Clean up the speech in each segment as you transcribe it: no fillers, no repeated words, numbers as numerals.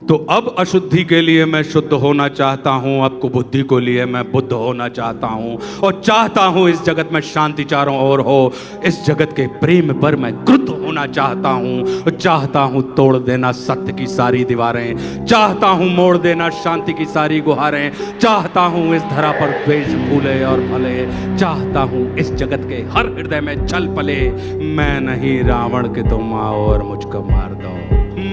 तो अब अशुद्धि के लिए मैं शुद्ध होना चाहता हूँ, अब कुबुद्धि को लिए मैं बुद्ध होना चाहता हूँ, और चाहता हूँ इस जगत में शांति चारों ओर हो। इस जगत के प्रेम पर मैं क्रुद्ध होना चाहता हूँ, चाहता हूँ तोड़ देना सत्य की सारी दीवारें, चाहता हूँ मोड़ देना शांति की सारी गुहारें, चाहता हूँ इस धरा पर द्वेष फूले और फले, चाहता हूँ इस जगत के हर हृदय में छल पले। मैं नहीं रावण के तुम आओ और मुझको मार दो,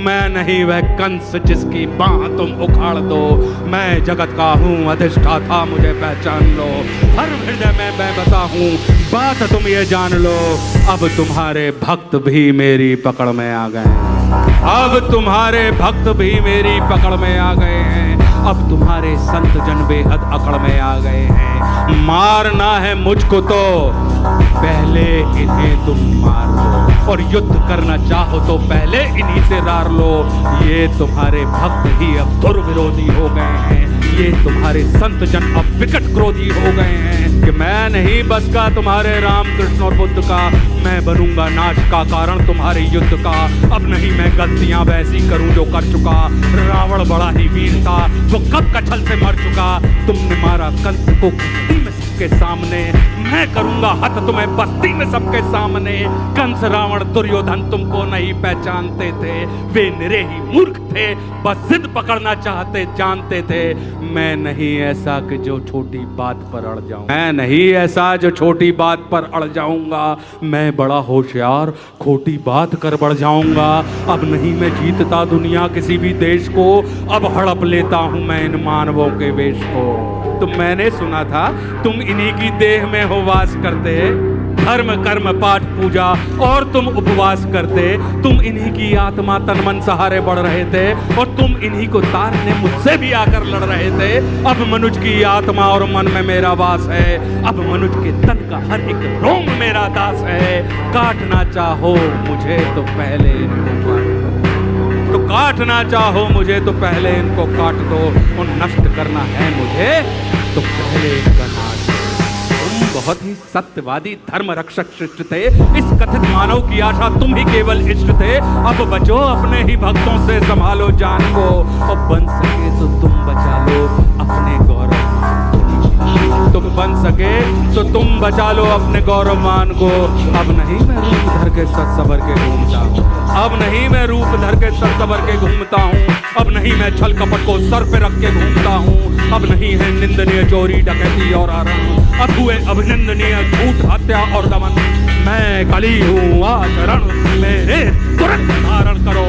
मैं नहीं वह कंस जिसकी बाह तुम उखाड़ दो, मैं जगत का हूँ अधिष्ठाता मुझे पहचान लो, हर हृदय में मैं बसा हूँ बात तुम ये जान लो। अब तुम्हारे भक्त भी मेरी पकड़ में आ गए, अब तुम्हारे भक्त भी मेरी पकड़ में आ गए हैं, अब तुम्हारे संत जन बेहद अकड़ में आ गए हैं। मारना है मुझको तो पहले इन्हें तुम मार लो, और युद्ध करना चाहो तो पहले इन्हीं से रार लो। ये तुम्हारे भक्त ही अब दुर्विरोधी हो गए हैं, ये तुम्हारे संत जन अब विकट क्रोधी हो गए हैं कि मैं नहीं बस का तुम्हारे राम कृष्ण और बुद्ध का, मैं बनूंगा नाश का कारण तुम्हारे युद्ध का। अब नहीं मैं गलतियां वैसी करूं जो कर चुका, रावण बड़ा ही वीर था वो कब कछल से मर चुका। तुमने मारा कंस को बस्ती में सबके सामने, मैं करूंगा हत तुम्हें बस्ती में सबके सामने। कंस रावण दुर्योधन तुमको नहीं पहचानते थे, वे निरे ही मूर्ख थे, बस जिद पकड़ना चाहते जानते थे। मैं नहीं ऐसा कि जो छोटी बात पर अड़ जाऊं, मैं नहीं ऐसा जो छोटी बात पर अड़ जाऊंगा, मैं बड़ा होशियार खोटी बात कर बढ़ जाऊंगा। अब नहीं मैं जीतता दुनिया किसी भी देश को, अब हड़प लेता हूं मैं इन मानवों के वेश को। तो मैंने सुना था तुम इन्हीं की देह में हो वास करते, धर्म कर्म पाठ पूजा और तुम उपवास करते, तुम इन्हीं की आत्मा तन मन सहारे बढ़ रहे थे, और तुम इन्हीं को तारने मुझसे भी आकर लड़ रहे थे। अब मनुष्य की आत्मा और मन में मेरा वास है, अब मनुष्य के तन का हर एक रोम मेरा दास है। काटना चाहो मुझे तो पहले इनको काट दो, तो काटना चाहो मुझे तो पहले इनको काट दो, और नष्ट करना है मुझे तो पहले इनका नाश। तुम बहुत ही सत्यवादी धर्म रक्षक शिष्ट थे, इस कथित मानव की आशा तुम ही केवल इष्ट थे। अब बचो अपने ही भक्तों से संभालो जान को, और बन सके तो तुम बचा लो अपने गौरव, तुम बन सके तो तुम बचा लो अपने गौरव मान को। अब नहीं मैं रूप धर के सच सबर के घूमता हूँ, अब नहीं मैं रूप धर के सच सबर के घूमता हूँ, अब नहीं मैं छल कपट को सर पे रख के घूमता हूँ, अब नहीं है निंदनीय चोरी डकैती और आरण, अब हुए अभिनंदनीय झूठ हत्या और दमन। मैं कली हूँ आचरण मेरे तुरंत धारण करो,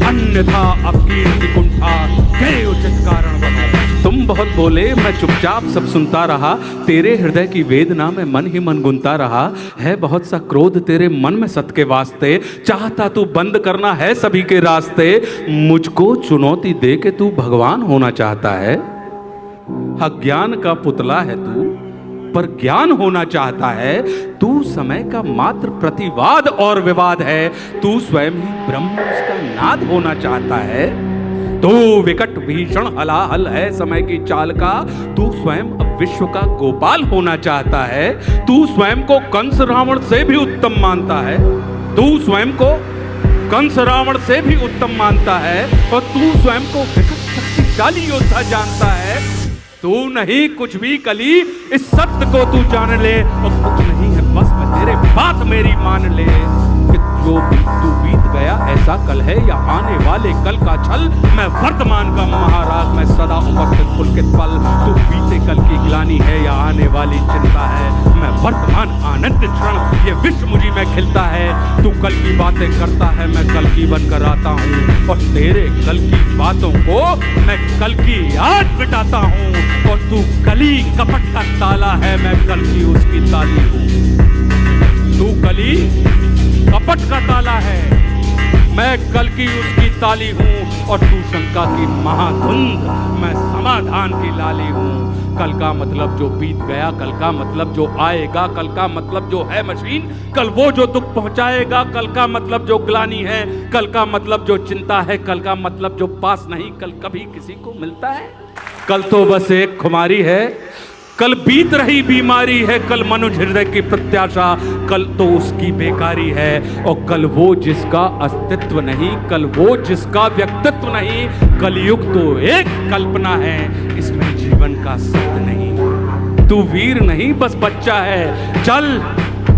अन्यथा अब कीर्ति कुंठा के उचित कारण बनो। तुम बहुत बोले मैं चुपचाप सब सुनता रहा, तेरे हृदय की वेदना में मन ही मन गुनता रहा। है बहुत सा क्रोध तेरे मन में सत्य के वास्ते, चाहता तू बंद करना है सभी के रास्ते। मुझको चुनौती दे के तू भगवान होना चाहता है, अज्ञान का पुतला है तू पर ज्ञान होना चाहता है। तू समय का मात्र प्रतिवाद और विवाद है, तू स्वयं ही ब्रह्म उसका नाद होना चाहता है। तू विकट भीषण हलाहल है समय की चाल का, तू स्वयं विश्व का गोपाल होना चाहता है। तू स्वयं को कंस रावण से भी उत्तम मानता है, तू स्वयं को कंस रावण से भी उत्तम मानता है, और तू स्वयं को विकट शक्तिशाली योद्धा जानता है। तू नहीं कुछ भी कली, इस सत्य को तू जान ले, और कुछ नहीं है बस में तेरे बात मेरी मान ले। कि जो तू बीत गया ऐसा कल है या आने वाले कल का छल, मैं वर्तमान का महाराज मैं सदा उपस्थित पुलकित पल। तू बीते कल की ग्लानि है या आने वाली चिंता है, मैं वर्तमान आनंद क्षण ये विश्व मुझी में खिलता है। तू कल की बातें करता है मैं कल की बनकर आता हूँ, और तेरे कल की बातों को मैं कल की याद मिटाता हूँ। और तू कली कपट का ताला है, मैं कल की उसकी ताली हूँ। तू कली कपट का ताला है, मैं कल की उसकी ताली हूँ, और तू शंका की महाधुंध मैं समाधान की लाली हूँ। कल का मतलब जो बीत गया, कल का मतलब जो आएगा, कल का मतलब जो है मशीन, कल वो जो दुख पहुंचाएगा, कल का मतलब जो ग्लानि है, कल का मतलब जो चिंता है, कल का मतलब जो पास नहीं कल कभी किसी को मिलता है। कल तो बस एक खुमारी है, कल बीत रही बीमारी है, कल मनुष्य हृदय की प्रत्याशा, कल तो उसकी बेकारी है। और कल वो जिसका अस्तित्व नहीं, कल वो जिसका व्यक्तित्व नहीं, कलयुग तो एक कल्पना है, इसमें जीवन का सत्य नहीं। तू वीर नहीं बस बच्चा है, चल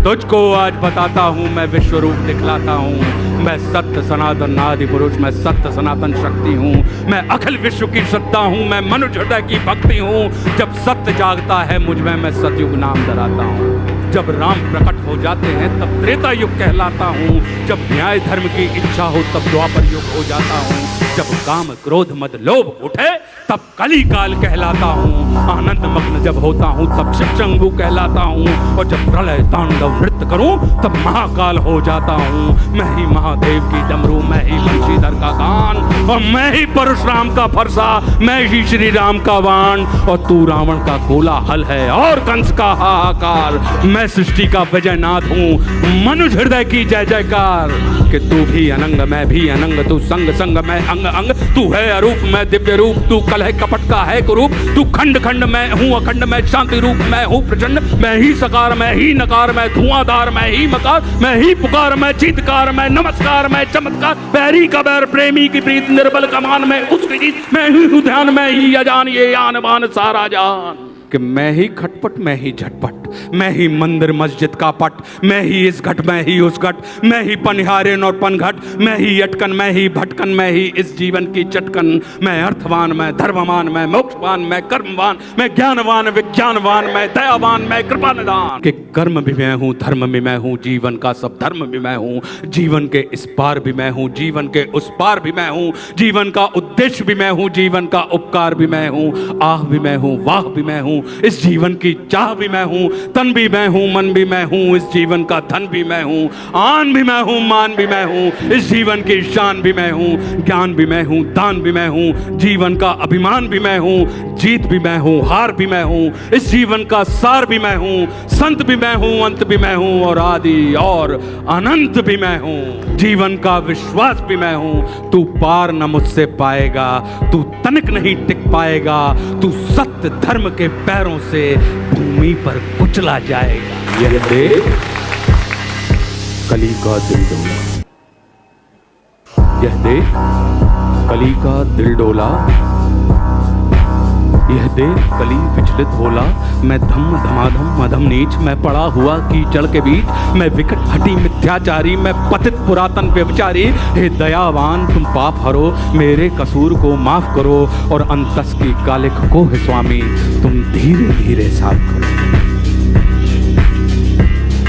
तुझको आज बताता हूँ, मैं विश्व रूप दिखलाता हूँ। मैं सत्य सनातन आदि पुरुष, मैं सत्य सनातन शक्ति हूँ, मैं अखिल विश्व की सत्ता हूँ, मैं मनुष्य हृदय की भक्ति हूँ। जब सत्य जागता है मुझ में, मैं सतयुग नाम धराता हूँ। जब राम प्रकट हो जाते हैं तब त्रेता युग कहलाता हूँ। जब न्याय धर्म की इच्छा हो तब द्वापर युग हो जाता हूँ। जब काम क्रोध मद लोभ उठे तब कली काल कहलाता हूँ। आनंद मग्न जब होता हूँ तब शिवशंभु कहलाता हूँ। और जब प्रलय तांडव नृत्य करूँ तब महाकाल हो जाता हूँ। मैं ही महादेव की डमरू, मैं ही बंशीधर का गान, और मैं ही परशुराम का फरसा, मैं ही श्री राम का वाण। और तू रावण का कोलाहल है और कंस का हाहाकार। मैं सृष्टि का विजयनाथ हूँ, मनुष्य हृदय की जय जयकार। कि तू भी अनंग मैं भी अनंग, तू संग संग मैं अंग अंग, तू है अरूप मैं दिव्य रूप, तू कलह कपट का है कुरूप, तू खंड खंड मैं हूँ अखंड, मैं शांति रूप मैं हूँ प्रचंड, मैं ही सकार मैं ही नकार, मैं धुआंधार मैं ही मकार, मैं ही पुकार मैं चीतकार, मैं नमस्कार मैं चमत्कार, बैरी का बैर प्रेमी की प्रीत, निर्बल का मान मैं उसकी जीत, मैं ही हूँ ध्यान मैं ही अजान, ये आन बान सारा जान। कि मैं ही खटपट मैं ही झटपट, मैं ही मंदिर मस्जिद का पट, मैं ही इस घट मैं ही उस घट, मैं ही पनिहारिन और पनघट, मैं ही अटकन मैं ही भटकन, मैं ही इस जीवन की चटकन। मैं अर्थवान मैं धर्मवान मैं मोक्षवान मैं कर्मवान, मैं ज्ञानवान विज्ञानवान मैं दयावान मैं कृपा निदान। कि कर्म भी मैं हूँ धर्म भी मैं हूँ, जीवन का सब धर्म भी मैं हूँ, जीवन के इस पार भी मैं हूँ, जीवन के उस पार भी मैं हूँ, जीवन का उद्देश्य भी मैं हूँ, जीवन का उपकार भी मैं हूँ, आह भी मैं हूँ वाह भी मैं हूँ, इस जीवन की चाह भी मैं हूँ, तन भी मैं हूँ मन भी मैं हूँ, इस जीवन का धन भी मैं हूँ, आन भी मैं हूँ मान भी मैं हूँ, इस जीवन की शान भी मैं हूँ, ज्ञान भी मैं हूँ दान भी मैं हूँ, जीवन का अभिमान भी मैं हूँ, जीत भी मैं हूँ हार भी मैं हूँ, इस जीवन का सार भी मैं हूँ, संत भी मैं हूँ अंत भी मैं हूँ, और आदि और अनंत भी मैं हूँ, जीवन का विश्वास भी मैं हूँ। तू पार न मुझसे पाएगा, तू तनिक नहीं टिक पाएगा, तू सत्य धर्म के पैरों से भूमि पर कुचला जाएगा। यह देख कली का दिल डोला, यह देख कली का दिल डोला, यह देख कली विचलित होला। मैं धम धमाधम मधम नीच, मैं पड़ा हुआ कीचड़ के बीच, मैं विकट हटी मिथ्याचारी, मैं पतित पुरातन व्यभिचारी। हे दयावान तुम पाप हरो, मेरे कसूर को माफ करो, और अंतस की कालिक को है स्वामी तुम धीरे धीरे साफ करो।